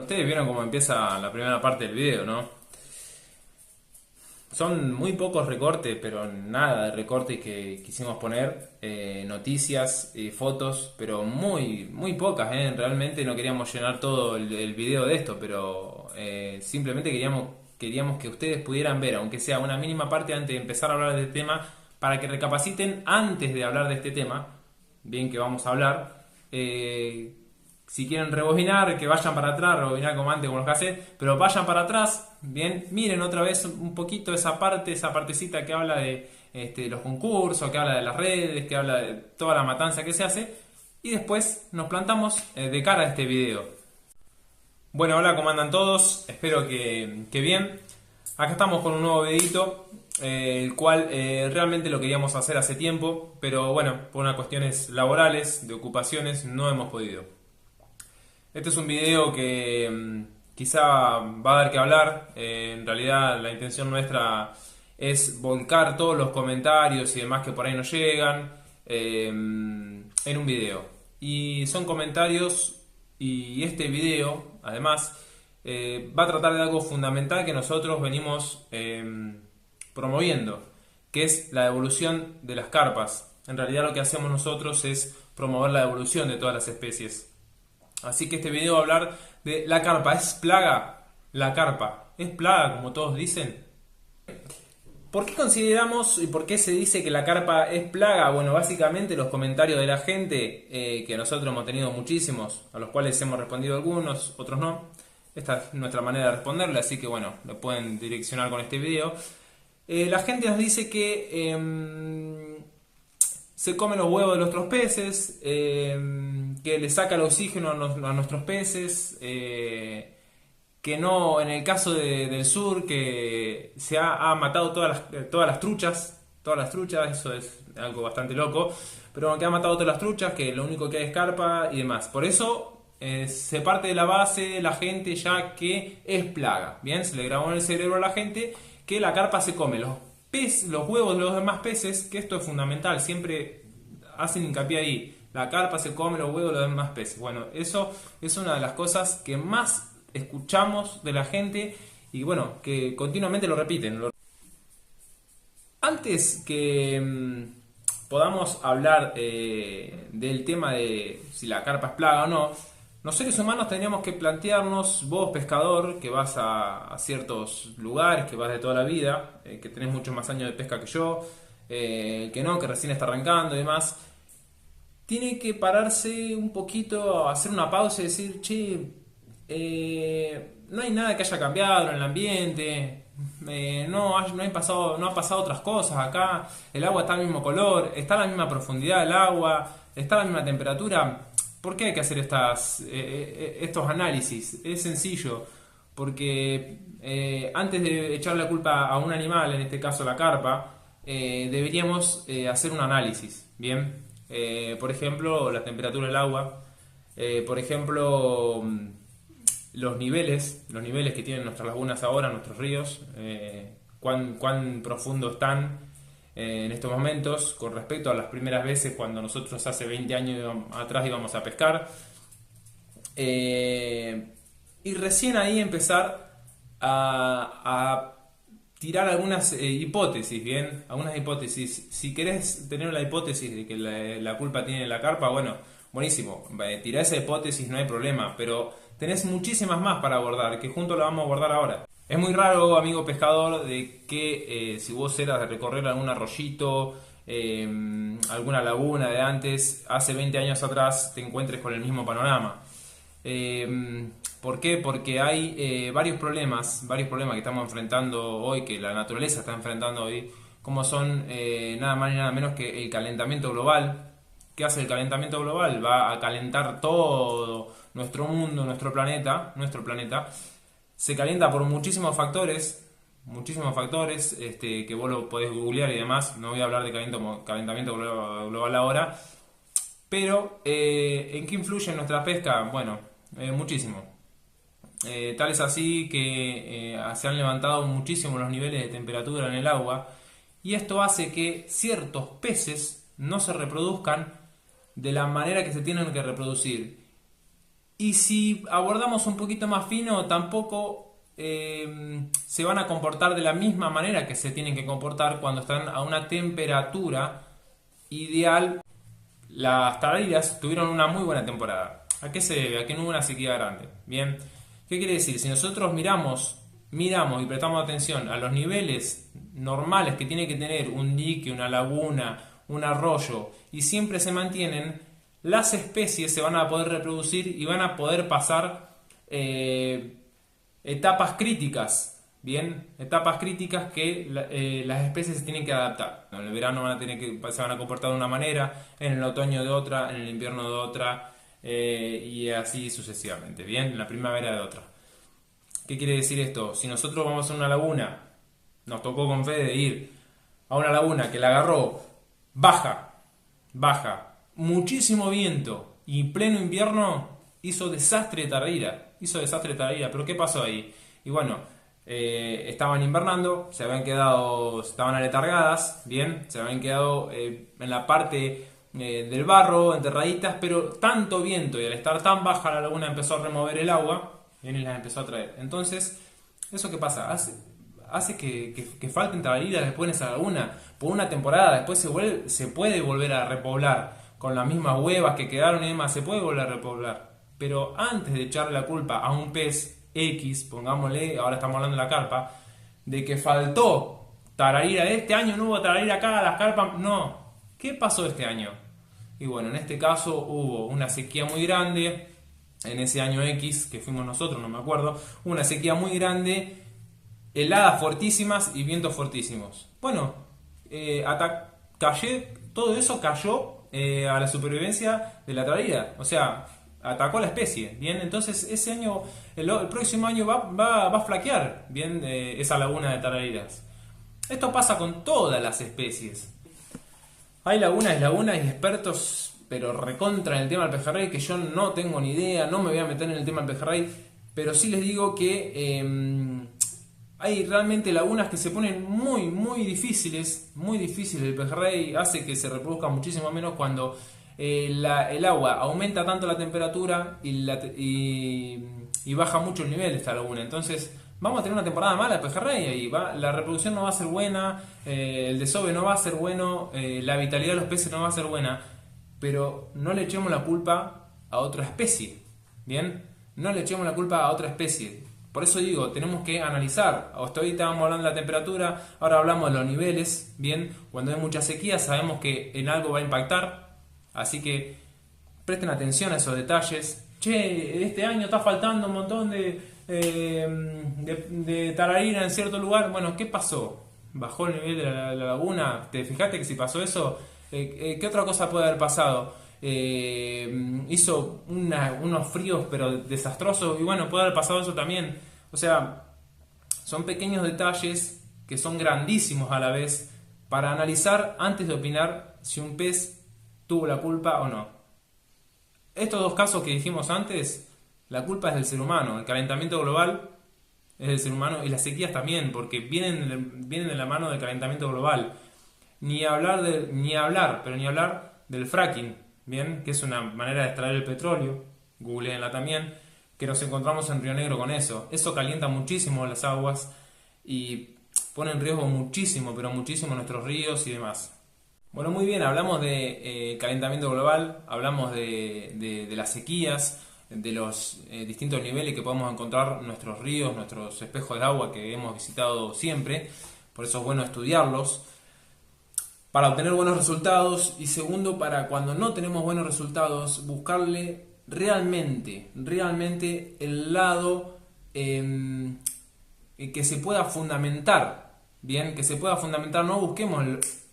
ustedes vieron cómo empieza la primera parte del video, ¿no? Son muy pocos recortes, pero nada de recortes que quisimos poner. Noticias, fotos, pero muy pocas, ¿eh? Realmente no queríamos llenar todo el video de esto, pero simplemente queríamos que ustedes pudieran ver, aunque sea una mínima parte antes de empezar a hablar de este tema, para que recapaciten antes de hablar de este tema, bien que vamos a hablar. Si quieren rebobinar, que vayan para atrás, rebobinar como antes, como los cassettes, pero vayan para atrás, bien, miren otra vez un poquito esa parte, esa partecita que habla de los concursos, que habla de las redes, que habla de toda la matanza que se hace, y después nos plantamos de cara a este video. Bueno, hola, ¿cómo andan todos? Espero que bien. Acá estamos con un nuevo videito, el cual realmente lo queríamos hacer hace tiempo, pero bueno, por unas cuestiones laborales, de ocupaciones, no hemos podido. Este es un video que quizá va a dar que hablar. En realidad la intención nuestra es volcar todos los comentarios y demás que por ahí nos llegan en un video. Y son comentarios y este video además va a tratar de algo fundamental que nosotros venimos promoviendo, que es la evolución de las carpas. En realidad lo que hacemos nosotros es promover la evolución de todas las especies. Así que este video va a hablar de la carpa. ¿Es plaga? La carpa. ¿Es plaga, como todos dicen? ¿Por qué consideramos y por qué se dice que la carpa es plaga? Bueno, básicamente los comentarios de la gente, que nosotros hemos tenido muchísimos, a los cuales hemos respondido algunos, otros no. Esta es nuestra manera de responderle, así que bueno, lo pueden direccionar con este video. La gente nos dice que se come los huevos de nuestros peces, que le saca el oxígeno a nuestros peces, que no, en el caso del sur, que se ha matado todas las truchas, eso es algo bastante loco, pero que ha matado todas las truchas, que lo único que hay es carpa y demás. Por eso se parte de la base la gente ya que es plaga, bien, se le grabó en el cerebro a la gente que la carpa se come los huevos de los demás peces, que esto es fundamental, siempre hacen hincapié ahí, la carpa se come los huevos de los demás peces. Bueno, eso es una de las cosas que más escuchamos de la gente y bueno, que continuamente lo repiten. Antes que podamos hablar del tema de si la carpa es plaga o no, los seres humanos tendríamos que plantearnos, vos pescador, que vas a ciertos lugares, que vas de toda la vida, que tenés muchos más años de pesca que yo, que no, que recién está arrancando y demás, tiene que pararse un poquito, hacer una pausa y decir, che, no hay nada que haya cambiado en el ambiente, no ha pasado otras cosas acá, el agua está al mismo color, está a la misma profundidad del agua, está a la misma temperatura. ¿Por qué hay que hacer estos análisis? Es sencillo, porque antes de echar la culpa a un animal, en este caso la carpa, deberíamos hacer un análisis, ¿bien? Por ejemplo, la temperatura del agua, por ejemplo, los niveles que tienen nuestras lagunas ahora, nuestros ríos, cuán profundo están en estos momentos con respecto a las primeras veces cuando nosotros hace 20 años atrás íbamos a pescar, y recién ahí empezar a tirar algunas hipótesis, bien, algunas hipótesis. Si querés tener la hipótesis de que la culpa tiene la carpa, bueno, buenísimo, tirá esa hipótesis, no hay problema, pero tenés muchísimas más para abordar, que juntos la vamos a abordar ahora. Es muy raro, amigo pescador, de que si vos eras de recorrer algún arroyito, alguna laguna de antes, hace 20 años atrás, te encuentres con el mismo panorama. ¿Por qué? Porque hay varios problemas que estamos enfrentando hoy, que la naturaleza está enfrentando hoy, como son nada más ni nada menos que el calentamiento global. ¿Qué hace el calentamiento global? Va a calentar todo nuestro mundo, nuestro planeta. Se calienta por muchísimos factores, que vos lo podés googlear y demás. No voy a hablar de calentamiento global ahora. Pero, ¿en qué influye en nuestra pesca? Bueno, muchísimo. Tal es así que se han levantado muchísimo los niveles de temperatura en el agua. Y esto hace que ciertos peces no se reproduzcan de la manera que se tienen que reproducir. Y si abordamos un poquito más fino, tampoco se van a comportar de la misma manera que se tienen que comportar cuando están a una temperatura ideal. Las tarariras tuvieron una muy buena temporada. ¿A qué se debe? A que no hubo una sequía grande. Bien, ¿qué quiere decir? Si nosotros miramos y prestamos atención a los niveles normales que tiene que tener un dique, una laguna, un arroyo, y siempre se mantienen, las especies se van a poder reproducir y van a poder pasar etapas críticas. Bien, etapas críticas que las especies se tienen que adaptar. En el verano se van a comportar de una manera, en el otoño de otra, en el invierno de otra, y así sucesivamente. Bien, en la primavera de otra. ¿Qué quiere decir esto? Si nosotros vamos a una laguna, nos tocó con Fede ir a una laguna que la agarró baja, muchísimo viento y pleno invierno, hizo desastre de tararira. ¿Pero qué pasó ahí? Y bueno, estaban invernando, estaban aletargadas, bien, se habían quedado en la parte del barro, enterraditas, pero tanto viento y al estar tan baja la laguna empezó a remover el agua, bien, y las empezó a traer. Entonces, ¿eso qué pasa? Hace que falten tarariras después en esa laguna por una temporada, después se puede volver a repoblar con las mismas huevas que quedaron y demás, se puede volver a repoblar. Pero antes de echarle la culpa a un pez X, pongámosle, ahora estamos hablando de la carpa, de que faltó tararira este año, no hubo tararira acá, las carpas, no. ¿Qué pasó este año? Y bueno, en este caso hubo una sequía muy grande, en ese año X, que fuimos nosotros, no me acuerdo, una sequía muy grande, heladas fuertísimas y vientos fuertísimos. Bueno, todo eso cayó a la supervivencia de la tararira, o sea, atacó a la especie, bien, entonces ese año, el próximo año va a flaquear, bien, esa laguna de tarariras. Esto pasa con todas las especies. Hay lagunas y expertos, pero recontra en el tema del pejerrey, que yo no tengo ni idea, no me voy a meter en el tema del pejerrey, pero sí les digo que hay realmente lagunas que se ponen muy difíciles, el pejerrey hace que se reproduzca muchísimo menos cuando el agua aumenta tanto la temperatura y baja mucho el nivel de esta laguna. Entonces vamos a tener una temporada mala de pejerrey y la reproducción no va a ser buena, el desove no va a ser bueno, la vitalidad de los peces no va a ser buena, pero no le echemos la culpa a otra especie, ¿bien? No le echemos la culpa a otra especie. Por eso digo, tenemos que analizar. Hasta ahorita estábamos hablando de la temperatura, ahora hablamos de los niveles, ¿bien? Cuando hay mucha sequía sabemos que en algo va a impactar. Así que presten atención a esos detalles. Che, este año está faltando un montón de tararira en cierto lugar. Bueno, ¿qué pasó? ¿Bajó el nivel de la laguna? ¿Te fijaste que si pasó eso? ¿Qué otra cosa puede haber pasado? Hizo unos fríos pero desastrosos y bueno, puede haber pasado eso también. O sea, son pequeños detalles que son grandísimos a la vez para analizar antes de opinar si un pez tuvo la culpa o no. Estos dos casos que dijimos antes, la culpa es del ser humano. El calentamiento global es del ser humano y las sequías también, porque vienen de la mano del calentamiento global. Ni hablar del fracking, bien, que es una manera de extraer el petróleo, googleenla también, que nos encontramos en Río Negro con eso. Eso calienta muchísimo las aguas y pone en riesgo muchísimo, pero muchísimo nuestros ríos y demás. Bueno, muy bien, hablamos de calentamiento global, hablamos de las sequías, de los distintos niveles que podemos encontrar nuestros ríos, nuestros espejos de agua que hemos visitado siempre, por eso es bueno estudiarlos para obtener buenos resultados y segundo, para cuando no tenemos buenos resultados, buscarle realmente el lado que se pueda fundamentar, bien, que se pueda fundamentar, no busquemos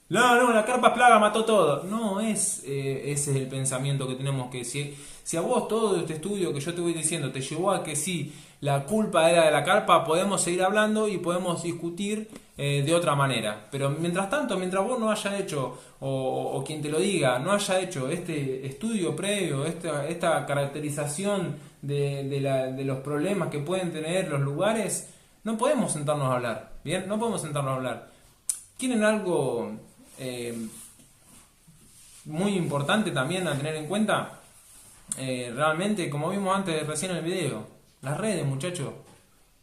la carpa plaga mató todo. No ese es el pensamiento que tenemos que si a vos todo este estudio que yo te voy diciendo te llevó a que sí, la culpa era de la carpa, podemos seguir hablando y podemos discutir de otra manera. Pero mientras tanto, mientras vos no hayas hecho, o quien te lo diga, no haya hecho este estudio previo, esta caracterización de los problemas que pueden tener los lugares, no podemos sentarnos a hablar. Bien, no podemos sentarnos a hablar. ¿Quieren algo muy importante también a tener en cuenta? realmente, como vimos antes recién en el video, las redes, muchachos,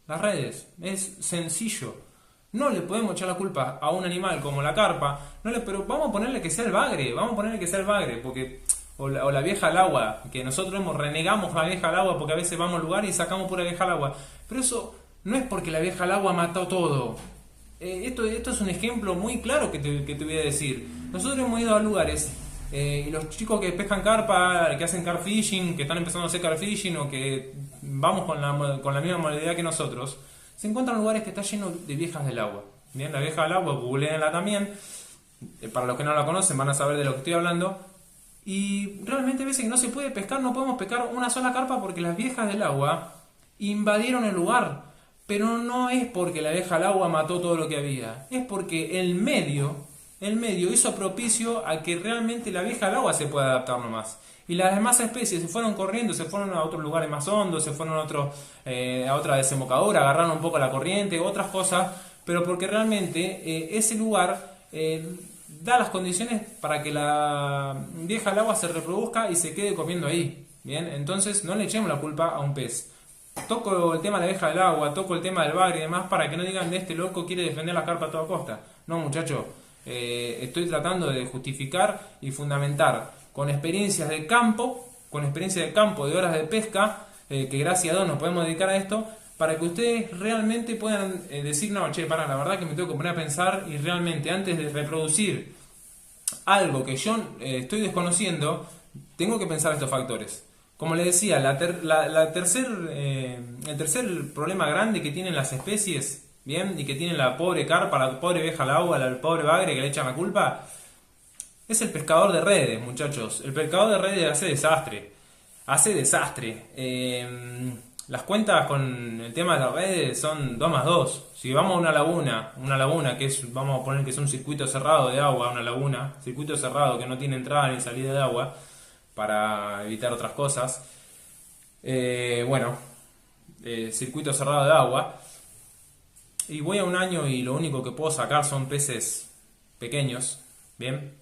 las redes, es sencillo. No le podemos echar la culpa a un animal como la carpa, pero vamos a ponerle que sea el bagre, vamos a ponerle que sea el bagre, porque o la vieja al agua, que nosotros renegamos a la vieja al agua porque a veces vamos al lugar y sacamos pura vieja al agua. Pero eso no es porque la vieja al agua mató todo. Esto es un ejemplo muy claro que te voy a decir. Nosotros hemos ido a lugares y los chicos que pescan carpa, que hacen carp fishing, que están empezando a hacer carp fishing o que vamos con la misma modalidad que nosotros, se encuentran lugares que están llenos de viejas del agua. Bien, la vieja del agua, googleenla también. Para los que no la conocen van a saber de lo que estoy hablando. Y realmente a veces que no se puede pescar, no podemos pescar una sola carpa porque las viejas del agua invadieron el lugar. Pero no es porque la vieja del agua mató todo lo que había, es porque el medio hizo propicio a que realmente la vieja del agua se pueda adaptar nomás. Y las demás especies se fueron corriendo, se fueron a otros lugares más hondos, se fueron a otra desembocadura, agarraron un poco la corriente, otras cosas, pero porque realmente ese lugar da las condiciones para que la vieja del agua se reproduzca y se quede comiendo ahí. Bien, entonces no le echemos la culpa a un pez. Toco el tema de la vieja del agua, toco el tema del bagre y demás para que no digan de este loco quiere defender la carpa a toda costa. No, muchacho, estoy tratando de justificar y fundamentar con experiencias de campo, de horas de pesca, que gracias a Dios nos podemos dedicar a esto, para que ustedes realmente puedan decir, no, che, para, la verdad que me tengo que poner a pensar y realmente antes de reproducir algo que yo estoy desconociendo, tengo que pensar estos factores. Como le decía, el tercer problema grande que tienen las especies, bien, y que tienen la pobre carpa, la pobre vieja al agua, el pobre bagre que le echan la culpa, es el pescador de redes, muchachos. El pescador de redes hace desastre. Hace desastre. Las cuentas con el tema de las redes son 2 más 2. Si vamos a una laguna que es, vamos a poner que es un circuito cerrado de agua, una laguna, circuito cerrado que no tiene entrada ni salida de agua, para evitar otras cosas. Circuito cerrado de agua. Y voy a un año y lo único que puedo sacar son peces pequeños, ¿bien?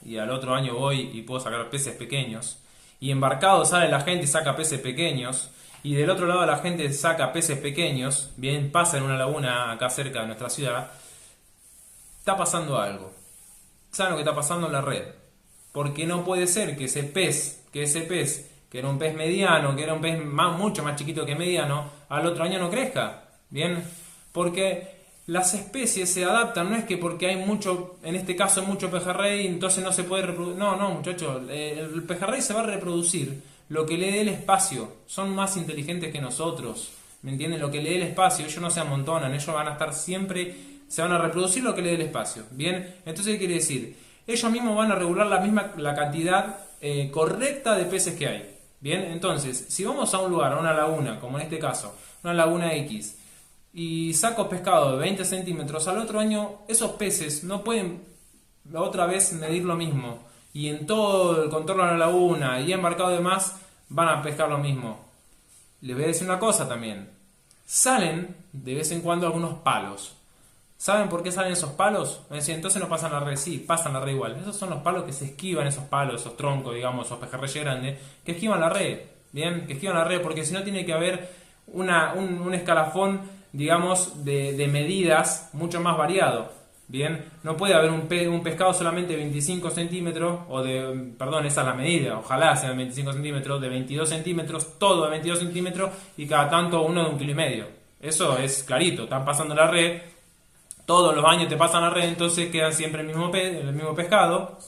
Y al otro año voy y puedo sacar peces pequeños. Y embarcado sale la gente y saca peces pequeños. Y del otro lado la gente saca peces pequeños, bien, pasa en una laguna acá cerca de nuestra ciudad. Está pasando algo. ¿Saben lo que está pasando en la red? Porque no puede ser que ese pez, que era un pez mediano, que era un pez mucho más chiquito que mediano, al otro año no crezca. ¿Bien? Porque las especies se adaptan, no es que porque hay mucho, en este caso hay mucho pejerrey, entonces no se puede reproducir. No, muchachos, el pejerrey se va a reproducir lo que le dé el espacio. Son más inteligentes que nosotros. ¿Me entienden? Lo que le dé el espacio, ellos no se amontonan, ellos van a estar siempre, se van a reproducir lo que le dé el espacio. ¿Bien? Entonces, ¿qué quiere decir? Ellos mismos van a regular la cantidad correcta de peces que hay. Bien, entonces, si vamos a un lugar, a una laguna, como en este caso, una laguna X, y saco pescado de 20 centímetros, al otro año esos peces no pueden otra vez medir lo mismo. Y en todo el contorno de la laguna y embarcado de más, van a pescar lo mismo. Les voy a decir una cosa también. Salen de vez en cuando algunos palos. ¿Saben por qué salen esos palos? Es decir, entonces no pasan la red. Sí, pasan la red igual. Esos son los palos que se esquivan, esos palos, esos troncos, digamos, esos pejerreyes grandes, que esquivan la red. Bien, que esquivan la red, porque si no tiene que haber un escalafón, digamos, de medidas mucho más variado. Bien, no puede haber un pescado solamente de 25 centímetros, esa es la medida, ojalá sea de 25 centímetros, de 22 centímetros, todo de 22 centímetros, y cada tanto uno de 1,5 kg. Eso es clarito, están pasando la red. Todos los años te pasan la red, entonces queda siempre el mismo pescado,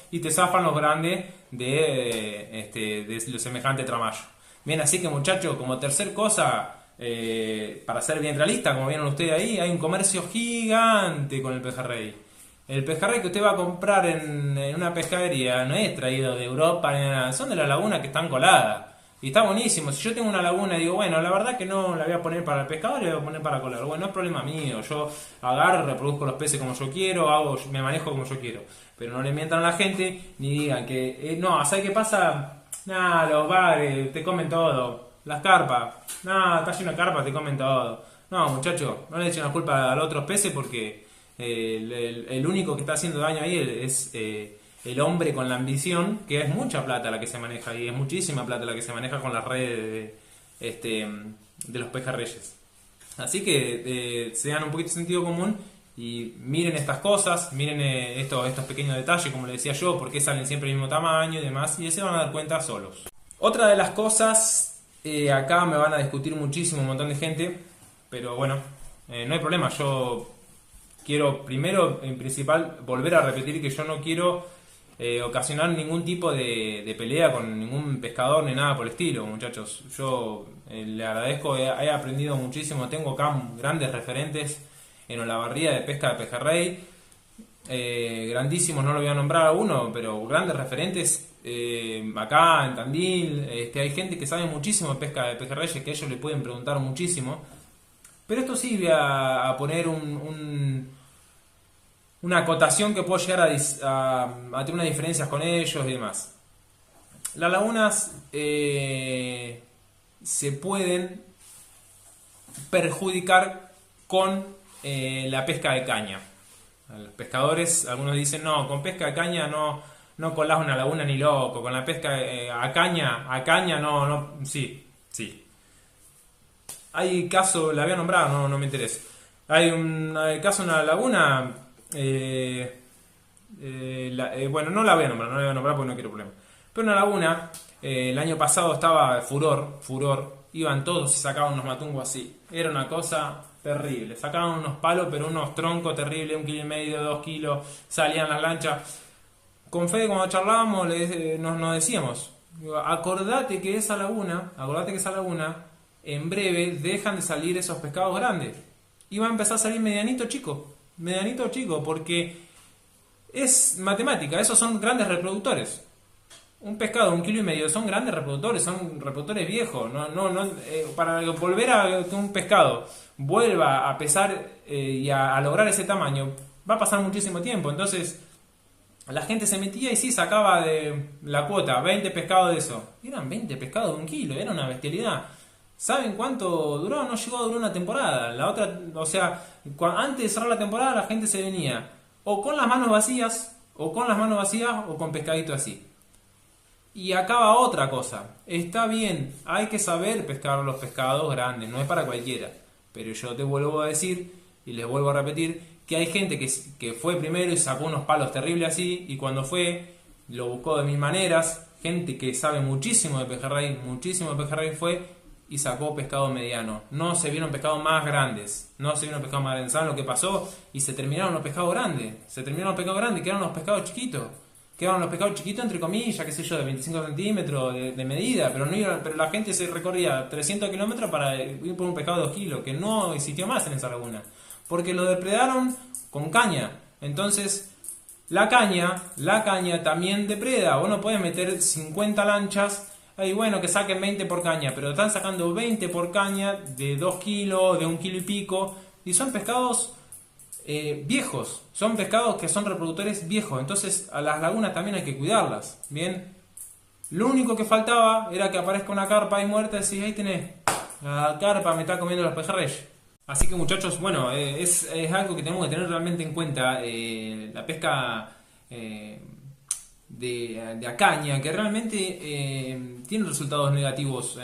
y te zafan los grandes de los semejantes tramallo. Bien, así que muchachos, como tercer cosa, para ser bien realista, como vieron ustedes ahí, hay un comercio gigante con el pejerrey. El pejerrey que usted va a comprar en una pescadería no es traído de Europa, ni nada, son de la laguna que están coladas. Y está buenísimo. Si yo tengo una laguna y digo, bueno, la verdad que no la voy a poner para el pescado, la voy a poner para colar. Bueno, no es problema mío. Yo agarro, reproduzco los peces como yo quiero, me manejo como yo quiero. Pero no le mientan a la gente ni digan que, no, ¿sabes qué pasa? Nada, los bares te comen todo. Las carpas, nada, está lleno de carpas, te comen todo. No, muchachos, no le echen la culpa a los otros peces porque el único que está haciendo daño ahí es el hombre con la ambición, que es mucha plata la que se maneja y es muchísima plata la que se maneja con las redes de los pejerreyes. Así que sean un poquito de sentido común y miren estas cosas, miren estos pequeños detalles, como les decía yo, por qué salen siempre el mismo tamaño y demás, y se van a dar cuenta solos. Otra de las cosas, acá me van a discutir muchísimo un montón de gente, pero bueno, no hay problema. Yo quiero primero, en principal, volver a repetir que yo no quiero ocasionar ningún tipo de pelea con ningún pescador ni nada por el estilo, muchachos. Yo le agradezco, he aprendido muchísimo, tengo acá grandes referentes en Olavarría de pesca de pejerrey, grandísimos, no lo voy a nombrar a uno, pero grandes referentes acá en Tandil. Hay gente que sabe muchísimo de pesca de pejerreyes, que ellos le pueden preguntar muchísimo, pero esto sí voy a poner una acotación que puedo llegar a tener unas diferencias con ellos y demás. Las lagunas se pueden perjudicar con la pesca de caña. A los pescadores, algunos dicen, no, con pesca de caña no colás una laguna ni loco, con la pesca a caña no, sí. Hay caso, la voy a nombrar, no me interesa. Hay un caso en una laguna, bueno, no la voy a nombrar porque no quiero problemas. Pero una laguna, el año pasado estaba furor, iban todos y sacaban unos matungos así. Era una cosa terrible. Sacaban unos palos, pero unos troncos terribles, 1,5 kg, 2 kilos, salían las lanchas. Con Fede, cuando charlábamos, nos decíamos, acordate que esa laguna, en breve dejan de salir esos pescados grandes. Y va a empezar a salir medianito chico, porque es matemática, esos son grandes reproductores. Un pescado de 1,5 kg son grandes reproductores, son reproductores viejos. Para volver a que un pescado vuelva a pesar y a lograr ese tamaño, va a pasar muchísimo tiempo. Entonces, la gente se metía y sí sacaba de la cuota 20 pescados de eso. Eran 20 pescados de 1 kilo, era una bestialidad. ¿Saben cuánto duró? No llegó a durar una temporada. La otra, o sea, antes de cerrar la temporada la gente se venía o con las manos vacías, o con pescadito así. Y acaba otra cosa. Está bien, hay que saber pescar los pescados grandes, no es para cualquiera. Pero yo te vuelvo a decir, y les vuelvo a repetir, que hay gente que fue primero y sacó unos palos terribles así, y cuando fue, lo buscó de mil maneras. Gente que sabe muchísimo de pejerrey fue y sacó pescado mediano. No se vieron pescados más grandes. ¿Saben lo que pasó? Y se terminaron los pescados grandes. Quedaron los pescados chiquitos. Entre comillas, qué sé yo, de 25 centímetros de medida. Pero la gente se recorría 300 kilómetros para ir por un pescado de 2 kilos, que no existió más en esa laguna. Porque lo depredaron con caña. Entonces, la caña también depreda. Vos no podés meter 50 lanchas. Y bueno, que saquen 20 por caña, pero están sacando 20 por caña de 2 kilos, de 1 kilo y pico, y son pescados viejos, son pescados que son reproductores viejos. Entonces a las lagunas también hay que cuidarlas, ¿bien? Lo único que faltaba era que aparezca una carpa ahí muerta y decís, ahí tenés, la carpa me está comiendo los pejerreyes. Así que muchachos, bueno, es algo que tenemos que tener realmente en cuenta, la pesca de a caña, que realmente tiene resultados negativos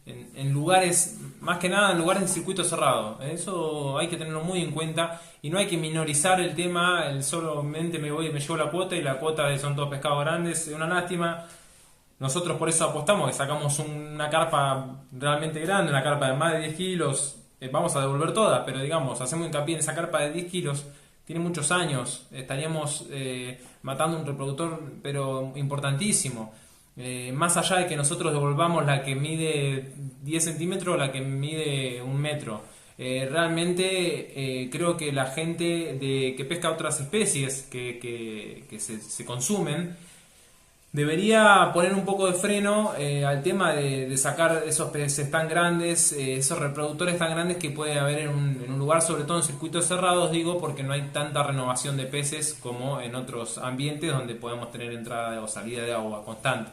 en lugares, más que nada en lugares de circuito cerrado. Eso hay que tenerlo muy en cuenta y no hay que minorizar el tema. Solamente me llevo la cuota y la cuota son todos pescados grandes, es una lástima. Nosotros por eso apostamos que sacamos una carpa realmente grande, una carpa de más de 10 kilos. Vamos a devolver todas, pero digamos, hacemos hincapié en esa carpa de 10 kilos. Tiene muchos años, estaríamos matando un reproductor, pero importantísimo. Más allá de que nosotros devolvamos la que mide 10 centímetros o la que mide 1 metro. Realmente creo que la gente que pesca otras especies que se consumen debería poner un poco de freno al tema de sacar esos peces tan grandes, esos reproductores tan grandes que puede haber en un lugar, sobre todo en circuitos cerrados, digo, porque no hay tanta renovación de peces como en otros ambientes donde podemos tener entrada o salida de agua constante.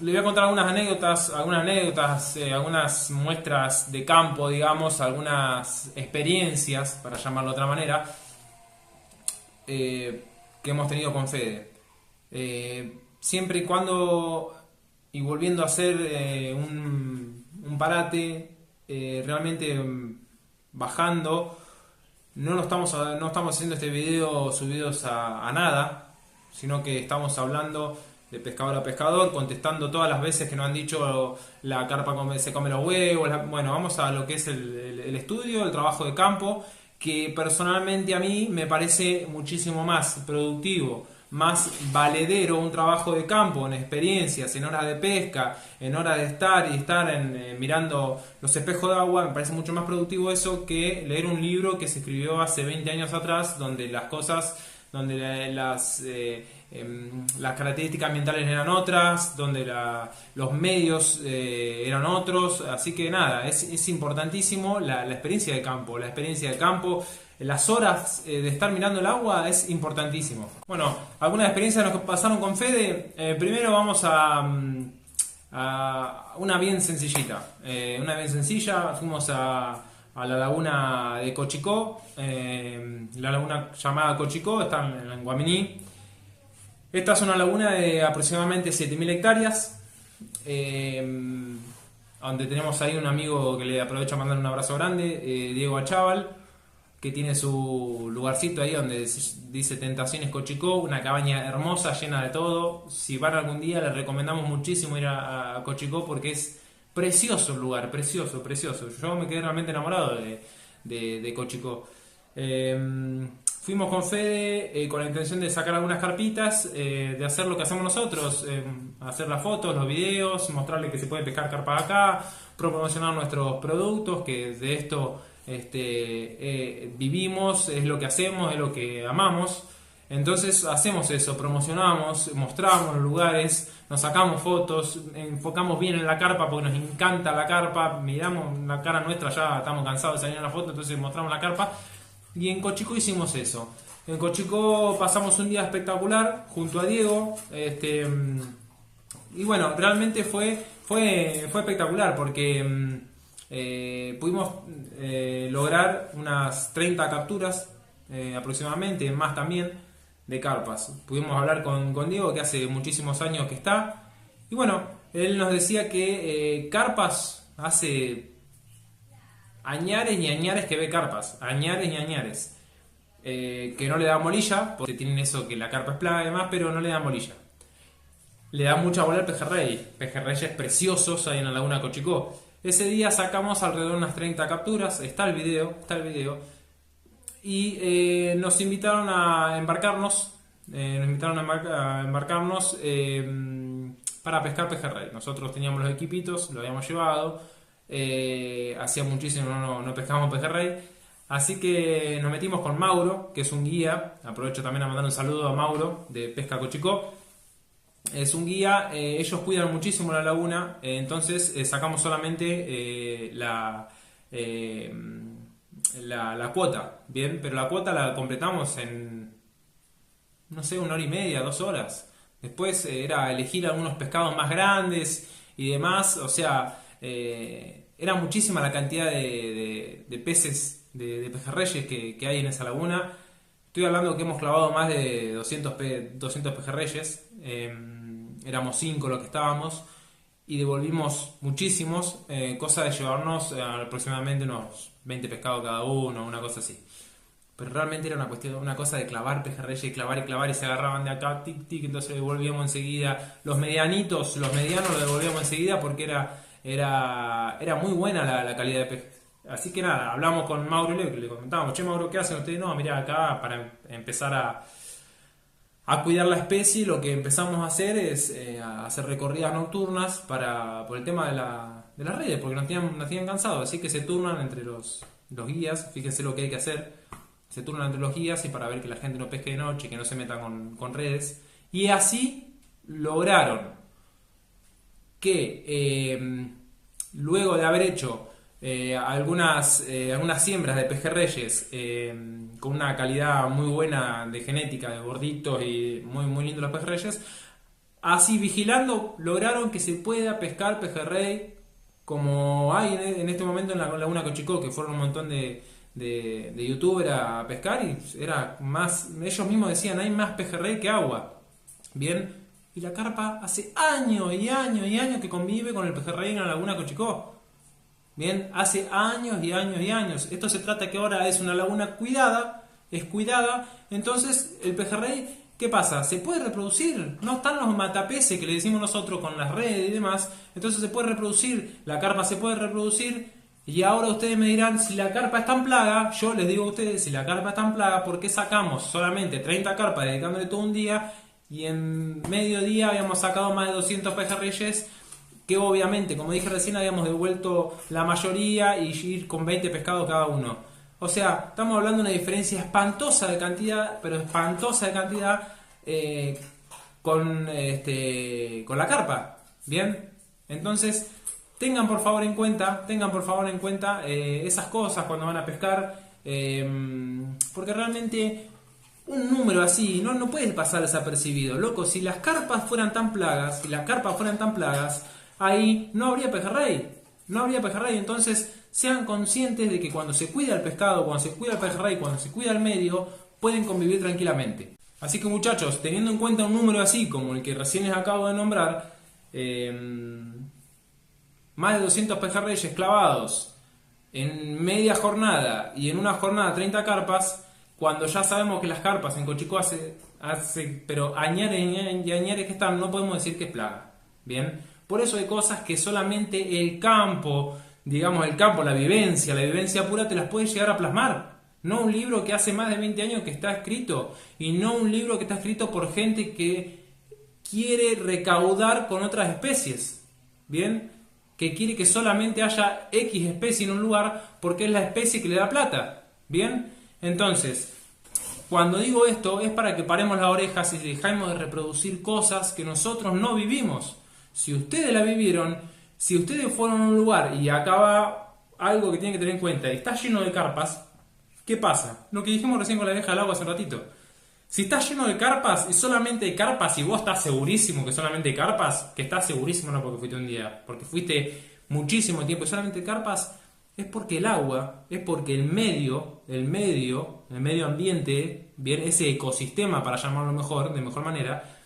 Le voy a contar algunas anécdotas, algunas muestras de campo, digamos, algunas experiencias, para llamarlo de otra manera, que hemos tenido con Fede. Siempre y cuando, y volviendo a hacer un parate, realmente bajando, no estamos haciendo este video subidos a nada, sino que estamos hablando de pescador a pescador, contestando todas las veces que nos han dicho la carpa se come los huevos. Bueno, vamos a lo que es el estudio, el trabajo de campo, que personalmente a mí me parece muchísimo más productivo, más valedero un trabajo de campo, en experiencias, en horas de pesca, en horas de estar mirando los espejos de agua. Me parece mucho más productivo eso que leer un libro que se escribió hace 20 años atrás, donde las cosas, donde las características ambientales eran otras, donde los medios eran otros. Así que nada, es importantísimo la experiencia de campo. La experiencia de campo, las horas de estar mirando el agua es importantísimo. Bueno, algunas experiencias nos pasaron con Fede. Primero vamos a una bien sencillita. Una bien sencilla, fuimos a la laguna de Cochicó. La laguna llamada Cochicó está en Guaminí. Esta es una laguna de aproximadamente 7.000 hectáreas, donde tenemos ahí un amigo que le aprovecho a mandar un abrazo grande, Diego Achával, que tiene su lugarcito ahí donde dice Tentaciones Cochicó, una cabaña hermosa, llena de todo. Si van algún día, les recomendamos muchísimo ir a Cochicó, porque es precioso el lugar, precioso, precioso. Yo me quedé realmente enamorado de Cochicó. Fuimos con Fede con la intención de sacar algunas carpitas, de hacer lo que hacemos nosotros, hacer las fotos, los videos, mostrarle que se puede pescar carpa acá, promocionar nuestros productos, que de esto vivimos, es lo que hacemos, es lo que amamos. Entonces hacemos eso, promocionamos, mostramos los lugares, nos sacamos fotos, enfocamos bien en la carpa porque nos encanta la carpa, miramos la cara nuestra, ya estamos cansados de salir en la foto, entonces mostramos la carpa. Y en Cochicó hicimos eso. En Cochicó pasamos un día espectacular junto a Diego. Y bueno, realmente fue espectacular, porque pudimos lograr unas 30 capturas aproximadamente, más también, de carpas. Pudimos hablar con Diego, que hace muchísimos años que está. Y bueno, él nos decía que carpas hace añares y añares que ve carpas, añares y añares, que no le da molilla, porque tienen eso que la carpa es plaga y demás, pero no le da molilla. Le da mucha bola al pejerreyes preciosos ahí en la laguna Cochicó. Ese día sacamos alrededor de unas 30 capturas, está el video, y nos invitaron a embarcarnos, para pescar pejerrey. Nosotros teníamos los equipitos, lo habíamos llevado. Hacía muchísimo no pescábamos pejerrey, así que nos metimos con Mauro, que es un guía. Aprovecho también a mandar un saludo a Mauro de Pesca Cochicó. Es un guía, ellos cuidan muchísimo la laguna, entonces sacamos solamente la cuota, bien, pero la cuota la completamos en, no sé, 1 hora y media, 2 horas. Después era elegir algunos pescados más grandes y demás, o sea, era muchísima la cantidad de peces, de pejerreyes que hay en esa laguna. Estoy hablando que hemos clavado más de 200 pejerreyes, éramos 5 los que estábamos, y devolvimos muchísimos, cosa de llevarnos aproximadamente unos 20 pescados cada uno, una cosa así. Pero realmente era una cosa de clavar pejerreyes, y clavar, y se agarraban de acá, tic, tic, entonces devolvíamos enseguida. Los medianos los devolvíamos enseguida, porque era muy buena la calidad de peje. Así que nada, hablamos con Mauro y le comentábamos: che, Mauro, ¿qué hacen ustedes? No, mirá, acá para empezar a cuidar la especie, lo que empezamos a hacer es a hacer recorridas nocturnas por el tema de las redes, porque nos tenían cansados. Así que se turnan entre los guías, fíjense lo que hay que hacer. Se turnan entre los guías, y para ver que la gente no pesque de noche, que no se meta con redes. Y así lograron que luego de haber hecho algunas siembras de pejerreyes con una calidad muy buena de genética, de gorditos y muy, muy lindos los pejerreyes, así vigilando lograron que se pueda pescar pejerrey como hay en este momento en la Laguna Cochicó, que fueron un montón de youtubers a pescar y era más, ellos mismos decían, hay más pejerrey que agua. Bien, y la carpa hace años y años y años que convive con el pejerrey en la Laguna Cochicó. Bien, hace años y años y años. Esto se trata que ahora es una laguna cuidada, es cuidada, entonces el pejerrey, ¿qué pasa? Se puede reproducir, no están los matapeces que le decimos nosotros con las redes y demás, entonces se puede reproducir, la carpa se puede reproducir, y ahora ustedes me dirán, si la carpa está en plaga, yo les digo a ustedes, si la carpa está en plaga, ¿por qué sacamos solamente 30 carpas dedicándole todo un día, y en medio día habíamos sacado más de 200 pejerreyes, que obviamente, como dije recién, habíamos devuelto la mayoría y ir con 20 pescados cada uno? O sea, estamos hablando de una diferencia espantosa de cantidad, pero espantosa de cantidad con la carpa. Bien, entonces tengan por favor en cuenta esas cosas cuando van a pescar, porque realmente un número así no puede pasar desapercibido. Loco, si las carpas fueran tan plagas, ahí no habría pejerrey. No habría pejerrey. Entonces, sean conscientes de que cuando se cuida el pescado, cuando se cuida el pejerrey, cuando se cuida el medio, pueden convivir tranquilamente. Así que muchachos, teniendo en cuenta un número así como el que recién les acabo de nombrar, más de 200 pejerreyes clavados en media jornada y en una jornada 30 carpas, cuando ya sabemos que las carpas en Cochicó hace pero añares y añares que están, no podemos decir que es plaga. Bien, por eso hay cosas que solamente el campo, digamos el campo, la vivencia pura te las puede llegar a plasmar. No un libro que hace más de 20 años que está escrito, y no un libro que está escrito por gente que quiere recaudar con otras especies. Bien, que quiere que solamente haya X especie en un lugar porque es la especie que le da plata. Bien, entonces, cuando digo esto es para que paremos las orejas y dejemos de reproducir cosas que nosotros no vivimos. Si ustedes la vivieron, si ustedes fueron a un lugar y acaba algo que tienen que tener en cuenta, y está lleno de carpas, ¿qué pasa? Lo que dijimos recién con la vieja del agua hace un ratito. Si está lleno de carpas y solamente hay carpas y vos estás segurísimo que solamente hay carpas, que estás segurísimo no porque fuiste un día, porque fuiste muchísimo tiempo y solamente carpas, es porque el agua, es porque el medio ambiente, bien, ese ecosistema para llamarlo mejor, de mejor manera,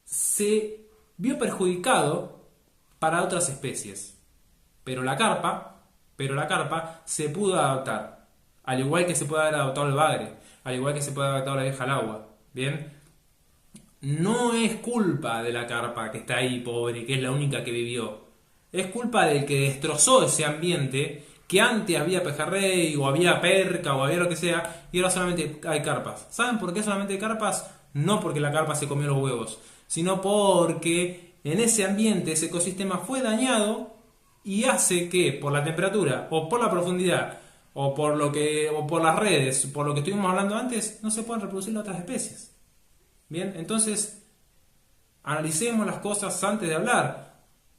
se vio perjudicado para otras especies. Pero la carpa se pudo adaptar, al igual que se puede haber adaptado el bagre, al igual que se puede haber adaptado la vieja al agua. Bien, no es culpa de la carpa que está ahí, pobre, que es la única que vivió. Es culpa del que destrozó ese ambiente, que antes había pejerrey, o había perca, o había lo que sea, y ahora solamente hay carpas. ¿Saben por qué solamente hay carpas? No porque la carpa se comió los huevos, sino porque en ese ambiente, ese ecosistema fue dañado y hace que por la temperatura, o por la profundidad, o por las redes, por lo que estuvimos hablando antes, no se pueden reproducir las otras especies. Bien, entonces analicemos las cosas antes de hablar.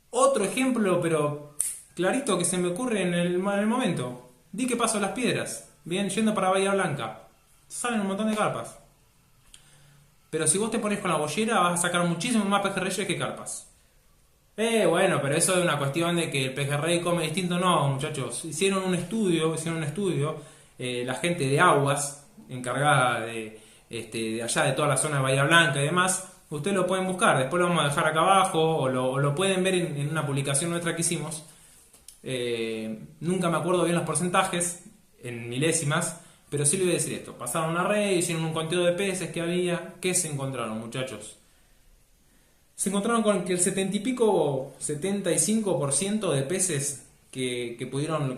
Otro ejemplo, pero clarito que se me ocurre en el momento. Di que paso las piedras. Bien, yendo para Bahía Blanca. Salen un montón de carpas. Pero si vos te pones con la boyera vas a sacar muchísimo más pejerreyes que carpas. Bueno, pero eso es una cuestión de que el pejerrey come distinto. No, muchachos. Hicieron un estudio, la gente de aguas, encargada de allá de toda la zona de Bahía Blanca y demás. Ustedes lo pueden buscar, después lo vamos a dejar acá abajo, o lo pueden ver en una publicación nuestra que hicimos. Nunca me acuerdo bien los porcentajes, en milésimas, pero sí le voy a decir esto. Pasaron una red, hicieron un conteo de peces que había. ¿Qué se encontraron, muchachos? Se encontraron con que el 75% de peces que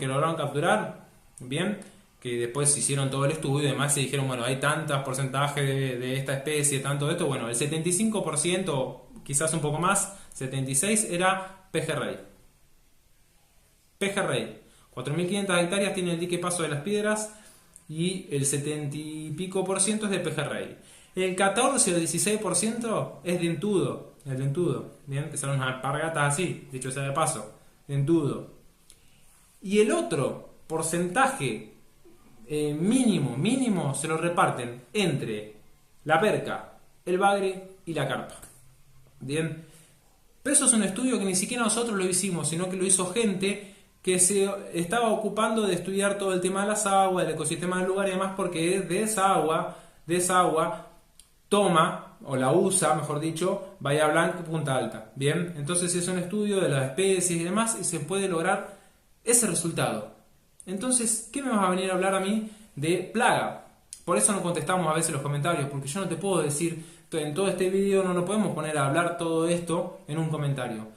lograron capturar, bien, que después hicieron todo el estudio y demás y dijeron, bueno, hay tantos porcentajes de esta especie, tanto de esto, bueno, el 75%, quizás un poco más, 76% era pejerrey. Pejerrey. 4.500 hectáreas tiene el dique Paso de las Piedras y el 70 y pico % es de pejerrey. El 14 o el 16% es dentudo, el dentudo, bien, que son unas alpargatas así, dicho sea de paso, dentudo. Y el otro porcentaje mínimo se lo reparten entre la perca, el bagre y la carpa. Bien, pero eso es un estudio que ni siquiera nosotros lo hicimos, sino que lo hizo gente que se estaba ocupando de estudiar todo el tema de las aguas, del ecosistema del lugar y demás, porque de esa agua toma, o la usa, mejor dicho, Bahía Blanca y Punta Alta. Bien, entonces es un estudio de las especies y demás y se puede lograr ese resultado. Entonces, ¿qué me vas a venir a hablar a mí de plaga? Por eso no contestamos a veces los comentarios, porque yo no te puedo decir, en todo este vídeo no nos podemos poner a hablar todo esto en un comentario.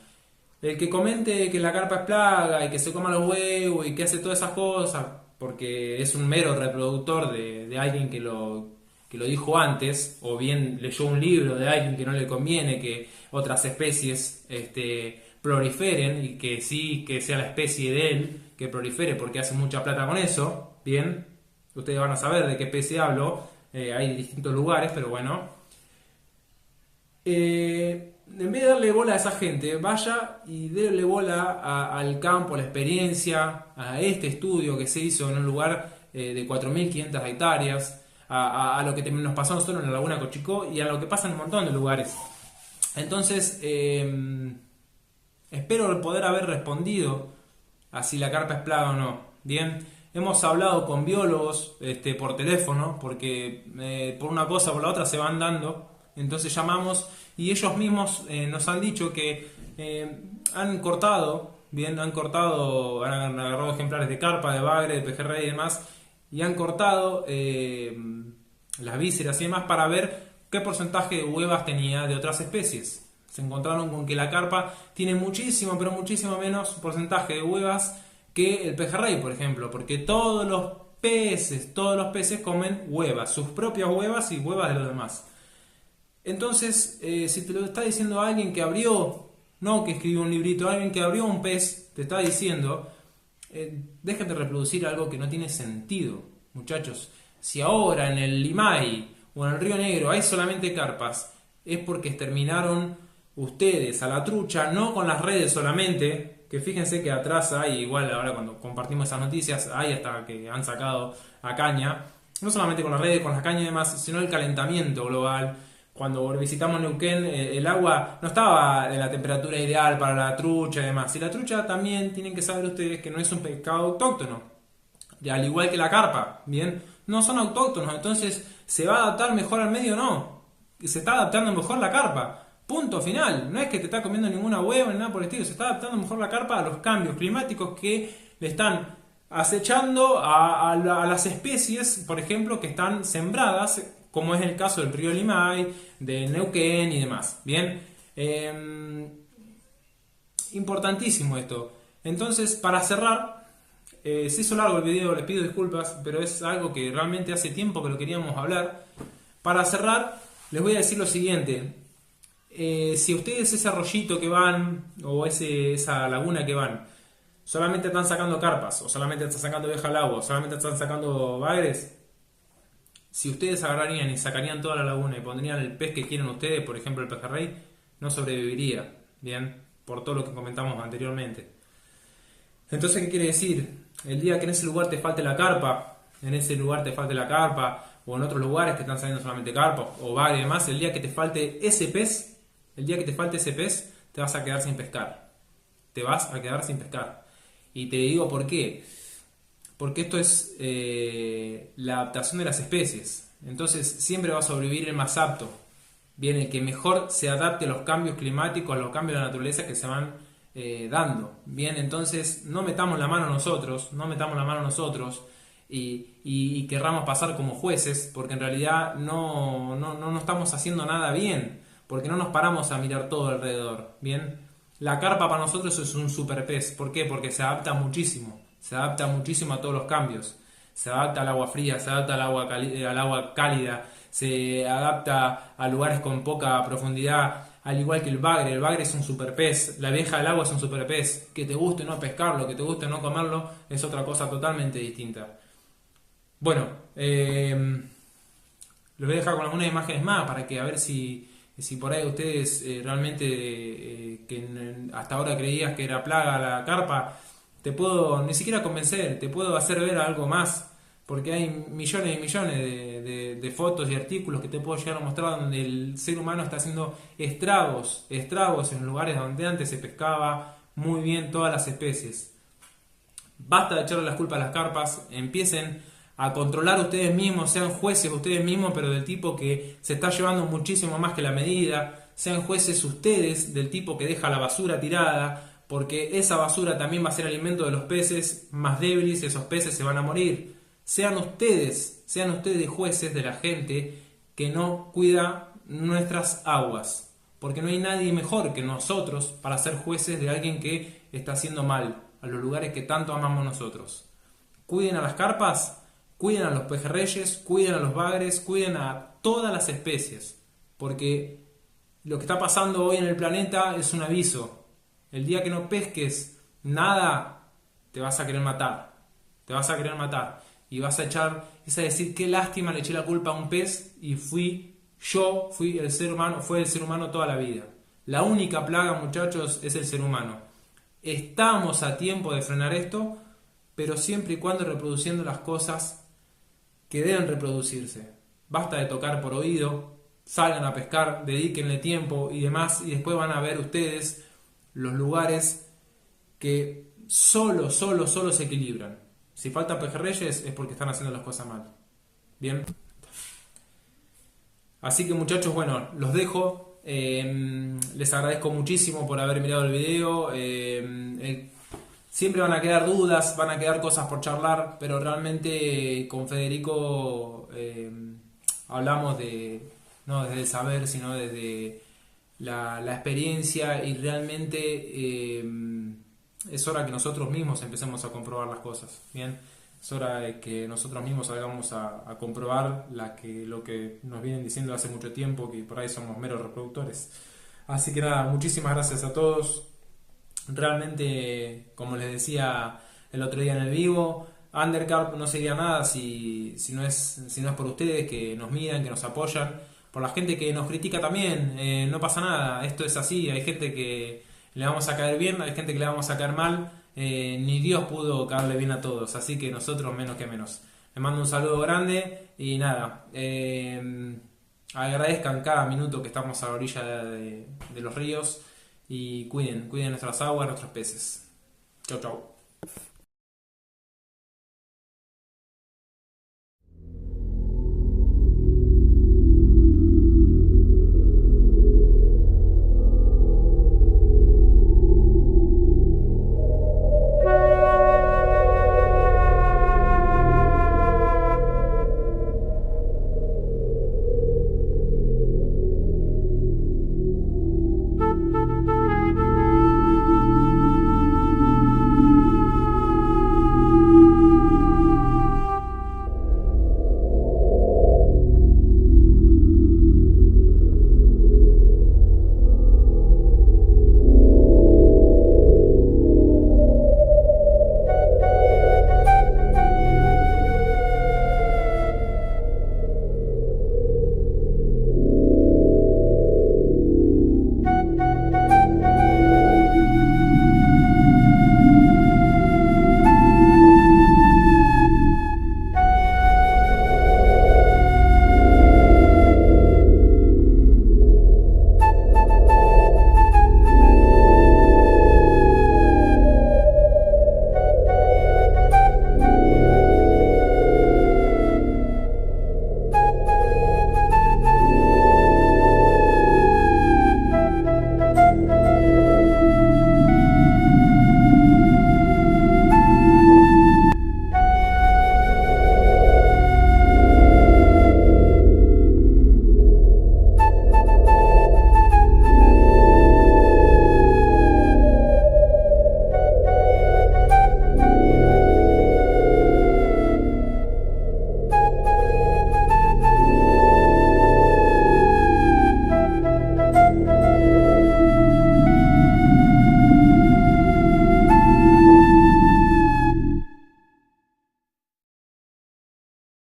El que comente que la carpa es plaga y que se coma los huevos y que hace todas esas cosas, porque es un mero reproductor de alguien que lo dijo antes, o bien leyó un libro de alguien que no le conviene que otras especies proliferen y que sí, que sea la especie de él que prolifere porque hace mucha plata con eso, bien, ustedes van a saber de qué especie hablo, hay distintos lugares, pero bueno. En vez de darle bola a esa gente, vaya y déle bola al campo, a la experiencia, a este estudio que se hizo en un lugar de 4.500 hectáreas, a lo que nos pasó a nosotros en la Laguna Cochicó y a lo que pasa en un montón de lugares. Entonces, espero poder haber respondido a si la carpa es plaga o no. Bien, hemos hablado con biólogos por teléfono, porque por una cosa o por la otra se van dando. Entonces llamamos y ellos mismos nos han dicho que han cortado, han agarrado ejemplares de carpa, de bagre, de pejerrey y demás, y han cortado las vísceras y demás para ver qué porcentaje de huevas tenía de otras especies. Se encontraron con que la carpa tiene muchísimo, pero muchísimo menos porcentaje de huevas que el pejerrey, por ejemplo, porque todos los peces comen huevas, sus propias huevas y huevas de los demás. Entonces, si te lo está diciendo alguien que abrió, no que escribió un librito, alguien que abrió un pez, te está diciendo, dejen de reproducir algo que no tiene sentido, muchachos. Si ahora en el Limay o en el Río Negro hay solamente carpas, es porque exterminaron ustedes a la trucha, no con las redes solamente, que fíjense que atrás hay, igual ahora cuando compartimos esas noticias, hay hasta que han sacado a caña, no solamente con las redes, con las cañas y demás, sino el calentamiento global. Cuando visitamos Neuquén, el agua no estaba en la temperatura ideal para la trucha y demás. Y la trucha también tienen que saber ustedes que no es un pescado autóctono. Y al igual que la carpa, ¿bien? No son autóctonos, entonces ¿se va a adaptar mejor al medio? No. Se está adaptando mejor la carpa. Punto final. No es que te está comiendo ninguna hueva ni nada por el estilo. Se está adaptando mejor la carpa a los cambios climáticos que le están acechando a las especies, por ejemplo, que están sembradas, como es el caso del río Limay, de Neuquén y demás. Bien, importantísimo esto. Entonces, para cerrar, se hizo largo el video, les pido disculpas, pero es algo que realmente hace tiempo que lo queríamos hablar. Para cerrar, les voy a decir lo siguiente. Si ustedes ese arroyito que van, o esa laguna que van, solamente están sacando carpas, o solamente están sacando oveja al agua, o solamente están sacando bagres, si ustedes agarrarían y sacarían toda la laguna y pondrían el pez que quieren ustedes, por ejemplo el pejerrey, no sobreviviría, bien, por todo lo que comentamos anteriormente. Entonces, ¿qué quiere decir? El día que en ese lugar te falte la carpa, o en otros lugares que están saliendo solamente carpa o bagre y demás, el día que te falte ese pez, te vas a quedar sin pescar. Te vas a quedar sin pescar. Y te digo por qué. Porque esto es la adaptación de las especies. Entonces siempre va a sobrevivir el más apto. Bien, el que mejor se adapte a los cambios climáticos, a los cambios de la naturaleza que se van dando. Bien, entonces no metamos la mano nosotros y querramos pasar como jueces, porque en realidad no estamos haciendo nada bien, porque no nos paramos a mirar todo alrededor. Bien, la carpa para nosotros es un super pez. ¿Por qué? Porque se adapta muchísimo. Se adapta muchísimo a todos los cambios. Se adapta al agua fría, se adapta al agua cálida, se adapta a lugares con poca profundidad, al igual que el bagre. El bagre es un superpez, la vieja del agua es un superpez. Que te guste no pescarlo, que te guste no comerlo, es otra cosa totalmente distinta. Bueno, les voy a dejar con algunas imágenes más para que a ver si por ahí ustedes realmente que hasta ahora creías que era plaga la carpa, te puedo ni siquiera convencer, te puedo hacer ver algo más, porque hay millones y millones de fotos y artículos que te puedo llegar a mostrar donde el ser humano está haciendo estragos en lugares donde antes se pescaba muy bien todas las especies. Basta de echarle las culpas a las carpas, empiecen a controlar ustedes mismos, sean jueces ustedes mismos, pero del tipo que se está llevando muchísimo más que la medida, sean jueces ustedes del tipo que deja la basura tirada, porque esa basura también va a ser alimento de los peces más débiles y esos peces se van a morir. Sean ustedes jueces de la gente que no cuida nuestras aguas, porque no hay nadie mejor que nosotros para ser jueces de alguien que está haciendo mal a los lugares que tanto amamos nosotros. Cuiden a las carpas, cuiden a los pejerreyes, cuiden a los bagres, cuiden a todas las especies, porque lo que está pasando hoy en el planeta es un aviso. El día que no pesques nada, te vas a querer matar. Te vas a querer matar. Y vas a decir, qué lástima, le eché la culpa a un pez y fui el ser humano, fue el ser humano toda la vida. La única plaga, muchachos, es el ser humano. Estamos a tiempo de frenar esto, pero siempre y cuando reproduciendo las cosas que deben reproducirse. Basta de tocar por oído, salgan a pescar, dedíquenle tiempo y demás, y después van a ver ustedes los lugares que solo se equilibran. Si faltan pejerreyes es porque están haciendo las cosas mal. Bien. Así que muchachos, bueno, los dejo. Les agradezco muchísimo por haber mirado el video. Siempre van a quedar dudas, van a quedar cosas por charlar, pero realmente con Federico hablamos no desde el saber, sino desde la experiencia, y realmente es hora que nosotros mismos empecemos a comprobar las cosas. Bien, es hora de que nosotros mismos salgamos a comprobar lo que nos vienen diciendo hace mucho tiempo, que por ahí somos meros reproductores. Así que nada, muchísimas gracias a todos. Realmente, como les decía el otro día en el vivo, Undercarp no sería nada si no es por ustedes que nos miran, que nos apoyan, por la gente que nos critica también. No pasa nada, esto es así. Hay gente que le vamos a caer bien, hay gente que le vamos a caer mal. Ni Dios pudo caerle bien a todos, así que nosotros menos que menos. Les mando un saludo grande y nada, agradezcan cada minuto que estamos a la orilla de los ríos, y cuiden nuestras aguas, nuestros peces. Chau, chau.